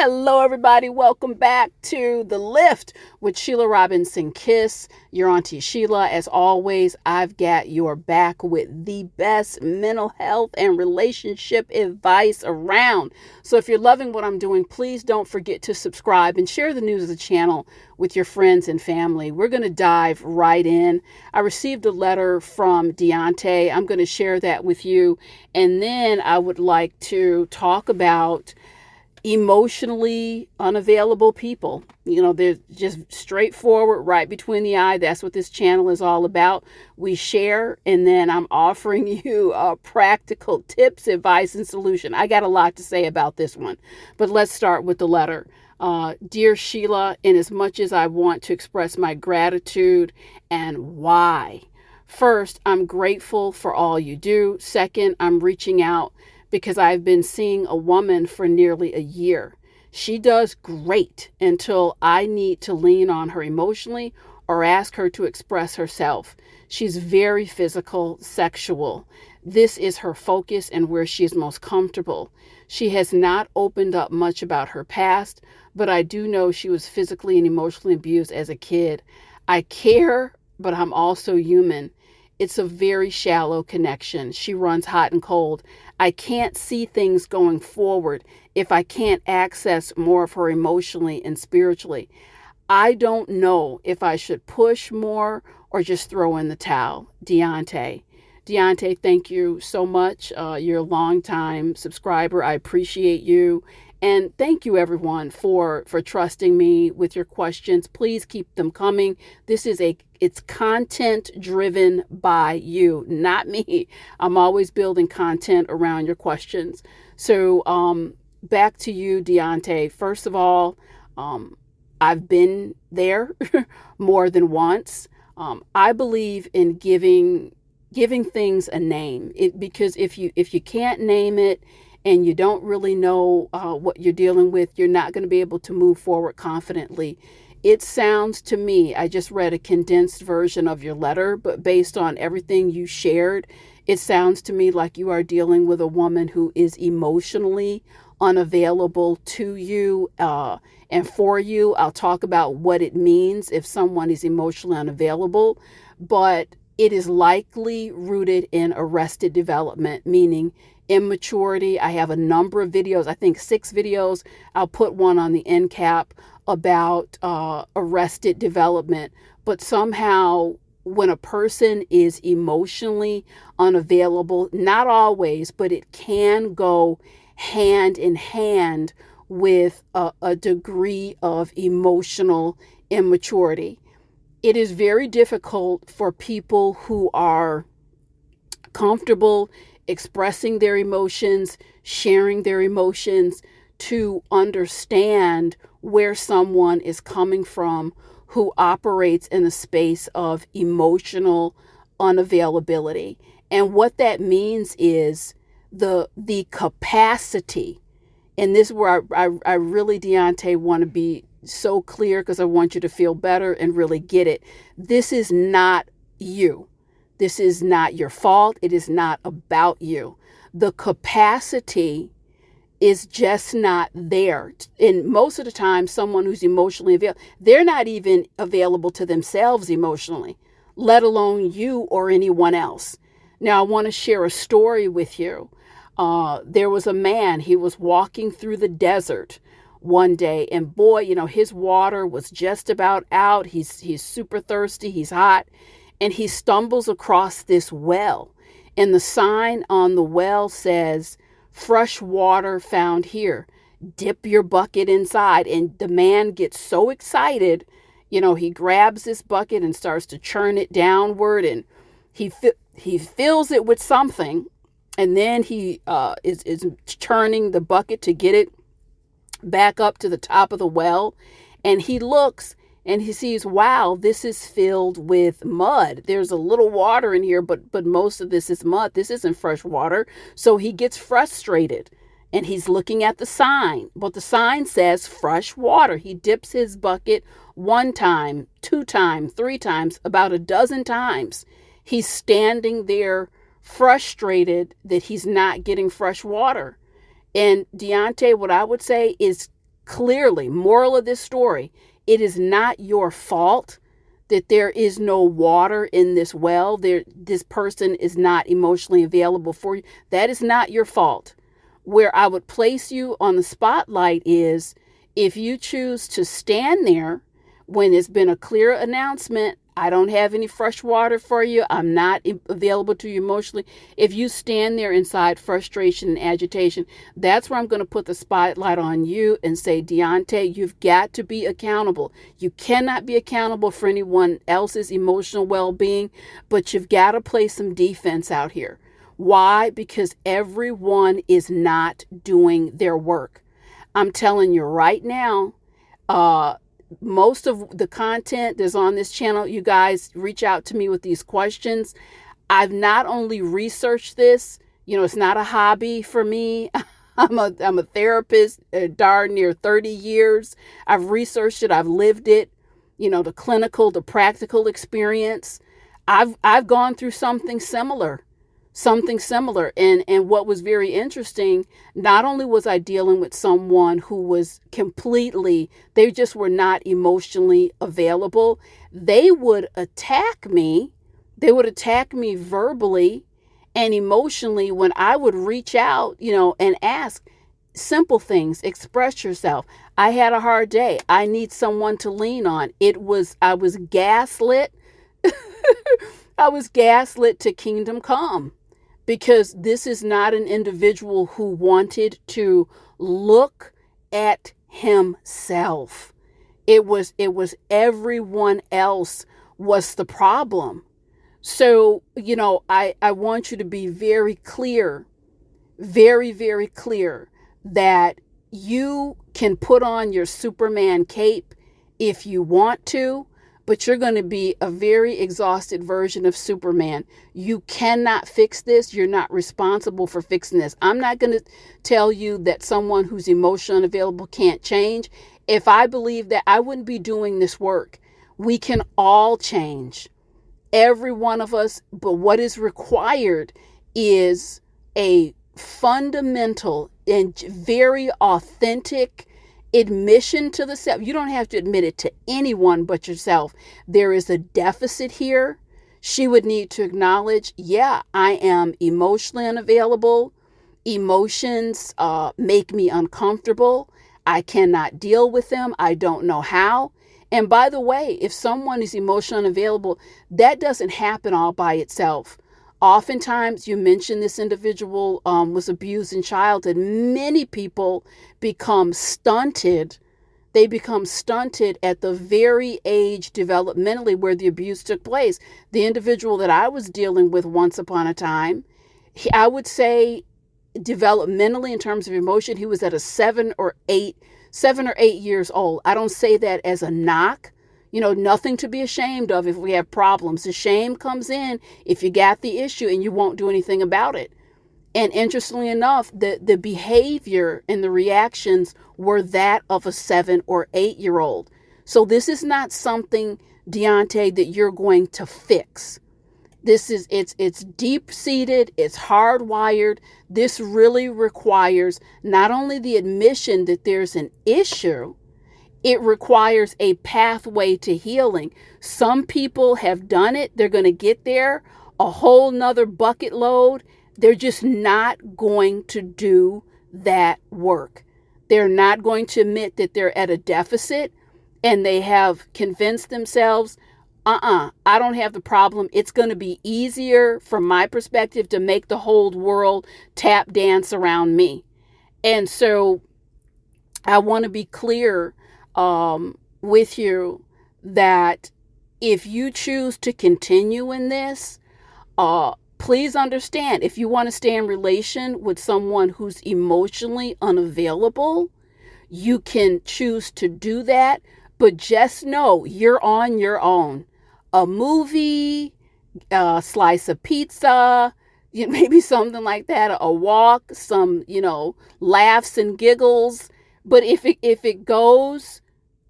Hello, everybody. Welcome back to The Lift with Sheila Robinson-Kiss, your Auntie Sheila. As always, I've got your back with the best mental health and relationship advice around. So if you're loving what I'm doing, please don't forget to subscribe and share the news of the channel with your friends and family. We're going to dive right in. I received a letter from Deontay. I'm going to share that with you. And then I would like to talk about emotionally unavailable people. They're just straightforward, right between the eye. That's what this channel is all about. We share, and then I'm offering you practical tips, advice, and solution. I got a lot to say about this one, but let's start with the letter. Dear Sheila, in as much as I want to express my gratitude and why. First, I'm grateful for all you do. Second, I'm reaching out because I've been seeing a woman for nearly a year. She does great until I need to lean on her emotionally or ask her to express herself. She's very physical, sexual. This is her focus and where she is most comfortable. She has not opened up much about her past, but I do know she was physically and emotionally abused as a kid. I care, but I'm also human. It's a very shallow connection. She runs hot and cold. I can't see things going forward if I can't access more of her emotionally and spiritually. I don't know if I should push more or just throw in the towel. Deontay, thank you so much. You're a longtime subscriber. I appreciate you. And thank you, everyone, for trusting me with your questions. Please keep them coming. It's content driven by you, not me. I'm always building content around your questions. So back to you, Deontay. First of all, I've been there more than once. I believe in giving things a name. Because if you can't name it, and you don't really know what you're dealing with, you're not going to be able to move forward confidently. It sounds to me, I just read a condensed version of your letter, but based on everything you shared, it sounds to me like you are dealing with a woman who is emotionally unavailable to you and for you. I'll talk about what it means if someone is emotionally unavailable, but it is likely rooted in arrested development, meaning immaturity. I have a number of videos, I think 6 videos. I'll put one on the end cap about arrested development. But somehow when a person is emotionally unavailable, not always, but it can go hand in hand with a degree of emotional immaturity. It is very difficult for people who are comfortable expressing their emotions, sharing their emotions, to understand where someone is coming from who operates in a space of emotional unavailability. And what that means is the capacity, and this is where I really, Deontay, want to be so clear because I want you to feel better and really get it. This is not you. This is not your fault. It is not about you. The capacity is just not there. And most of the time, someone who's emotionally available, they're not even available to themselves emotionally, let alone you or anyone else. Now, I want to share a story with you. There was a man, he was walking through the desert one day, and boy, his water was just about out. He's super thirsty. He's hot. And he stumbles across this well, and the sign on the well says, "Fresh water found here. Dip your bucket inside." And the man gets so excited, he grabs this bucket and starts to churn it downward, and he fills it with something, and then he is churning the bucket to get it back up to the top of the well, and he looks and he sees, wow, this is filled with mud. There's a little water in here, but most of this is mud. This isn't fresh water. So he gets frustrated and he's looking at the sign. But the sign says fresh water. He dips his bucket 1 time, 2 times, 3 times, about a dozen times. He's standing there frustrated that he's not getting fresh water. And Deontay, what I would say is clearly, moral of this story, it is not your fault that there is no water in this well. This person is not emotionally available for you. That is not your fault. Where I would place you on the spotlight is if you choose to stand there when it's been a clear announcement, I don't have any fresh water for you, I'm not available to you emotionally. If you stand there inside frustration and agitation, that's where I'm going to put the spotlight on you and say, Deontay, you've got to be accountable. You cannot be accountable for anyone else's emotional well-being, but you've got to play some defense out here. Why? Because everyone is not doing their work. I'm telling you right now, most of the content that's on this channel, you guys reach out to me with these questions. I've not only researched this, it's not a hobby for me. I'm a therapist, darn near 30 years. I've researched it. I've lived it, the clinical, the practical experience. I've gone through something similar. And what was very interesting, not only was I dealing with someone who was they just were not emotionally available. They would attack me verbally and emotionally when I would reach out, and ask simple things. Express yourself. I had a hard day. I need someone to lean on. I was gaslit. I was gaslit to kingdom come. Because this is not an individual who wanted to look at himself. It was everyone else was the problem. So, I want you to be very clear, very, very clear that you can put on your Superman cape if you want to, but you're going to be a very exhausted version of Superman. You cannot fix this. You're not responsible for fixing this. I'm not going to tell you that someone who's emotionally unavailable can't change. If I believe that, I wouldn't be doing this work. We can all change. Every one of us. But what is required is a fundamental and very authentic admission to the self. You don't have to admit it to anyone but yourself. There is a deficit here. She would need to acknowledge, I am emotionally unavailable. Emotions make me uncomfortable. I cannot deal with them. I don't know how. And by the way, if someone is emotionally unavailable, that doesn't happen all by itself. Oftentimes, you mentioned this individual was abused in childhood. Many people become stunted. They become stunted at the very age developmentally where the abuse took place. The individual that I was dealing with once upon a time, I would say developmentally in terms of emotion, he was at a 7 or 8 years old. I don't say that as a knock. Nothing to be ashamed of if we have problems. The shame comes in if you got the issue and you won't do anything about it. And interestingly enough, the behavior and the reactions were that of a 7 or 8 year old. So this is not something, Deontay, that you're going to fix. It's deep seated. It's hardwired. This really requires not only the admission that there's an issue, it requires a pathway to healing. Some people have done it. They're going to get there a whole nother bucket load. They're just not going to do that work. They're not going to admit that they're at a deficit and they have convinced themselves, I don't have the problem. It's going to be easier from my perspective to make the whole world tap dance around me. And so I want to be clear with you that if you choose to continue in this, please understand, if you want to stay in relation with someone who's emotionally unavailable, you can choose to do that, but just know you're on your own. A movie, a slice of pizza, maybe something like that, a walk, some, laughs and giggles. But if it goes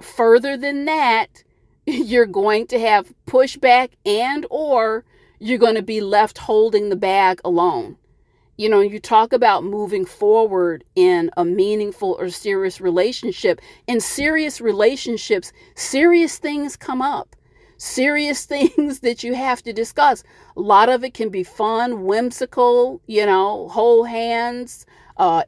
further than that, you're going to have pushback and or you're going to be left holding the bag alone. You talk about moving forward in a meaningful or serious relationship. In serious relationships, serious things come up, serious things that you have to discuss. A lot of it can be fun, whimsical, hold hands,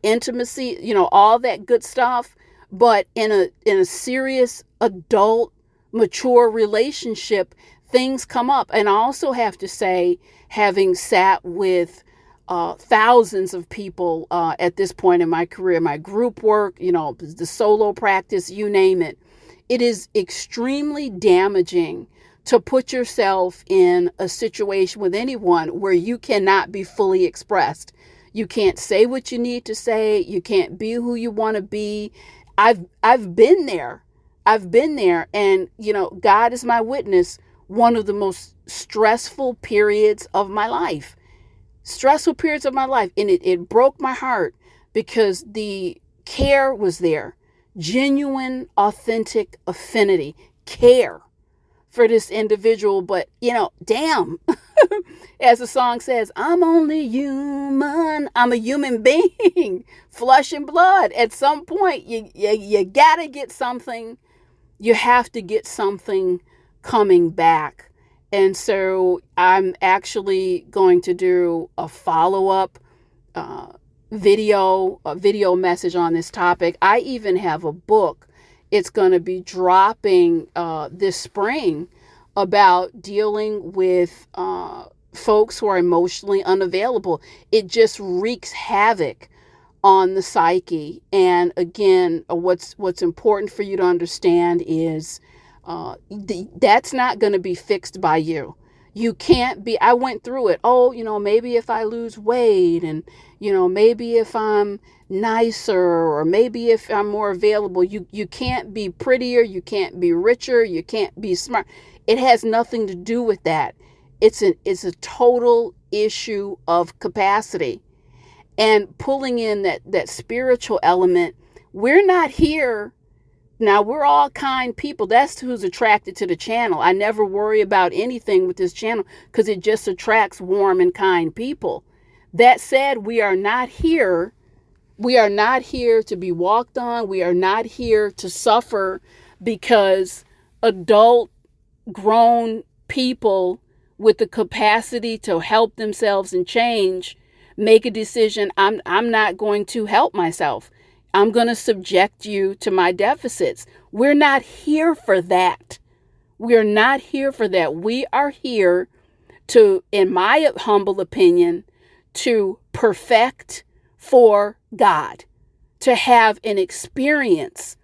intimacy, all that good stuff. But in a serious adult, mature relationship, things come up. And I also have to say, having sat with thousands of people at this point in my career, my group work, the solo practice, you name it. It is extremely damaging to put yourself in a situation with anyone where you cannot be fully expressed. You can't say what you need to say. You can't be who you want to be. I've been there. I've been there. And, God is my witness. One of the most stressful periods of my life. And it broke my heart because the care was there. Genuine, authentic affinity, care for this individual. But, damn, as the song says, I'm only human. I'm a human being, flesh and blood. At some point, you got to get something. You have to get something coming back. And so I'm actually going to do a follow-up video message on this topic. I even have a book. It's going to be dropping this spring about dealing with folks who are emotionally unavailable. It just wreaks havoc on the psyche. And again, what's important for you to understand is that's not going to be fixed by you. You can't be, I went through it. Oh, maybe if I lose weight and, maybe if I'm nicer or maybe if I'm more available, you can't be prettier. You can't be richer. You can't be smart. It has nothing to do with that. It's a total issue of capacity and pulling in that spiritual element. We're not here. Now, we're all kind people. That's who's attracted to the channel. I never worry about anything with this channel because it just attracts warm and kind people. That said, we are not here. We are not here to be walked on. We are not here to suffer because adult, grown people with the capacity to help themselves and change make a decision. I'm not going to help myself. I'm going to subject you to my deficits. We're not here for that. We're not here for that. We are here to, in my humble opinion, to perfect for God, to have an experience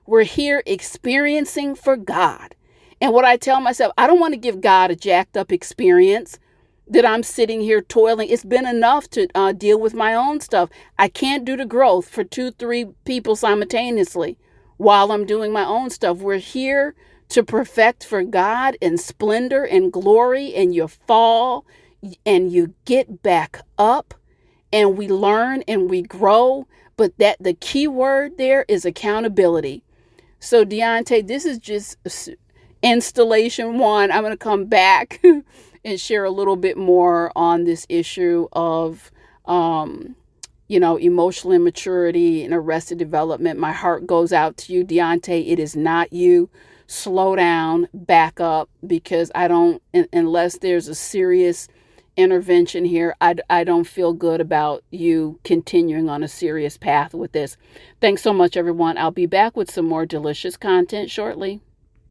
we're here experiencing for God. And what I tell myself, I don't want to give God a jacked up experience that I'm sitting here toiling. It's been enough to deal with my own stuff. I can't do the growth for 2-3 people simultaneously while I'm doing my own stuff. We're here to perfect for God in splendor and glory, and you fall and you get back up and we learn and we grow. But that the key word there is accountability. So Deontay, this is just installation 1. I'm going to come back and share a little bit more on this issue of, emotional immaturity and arrested development. My heart goes out to you, Deontay. It is not you. Slow down, back up, because unless there's a serious intervention here, I don't feel good about you continuing on a serious path with this. Thanks so much, everyone. I'll be back with some more delicious content shortly.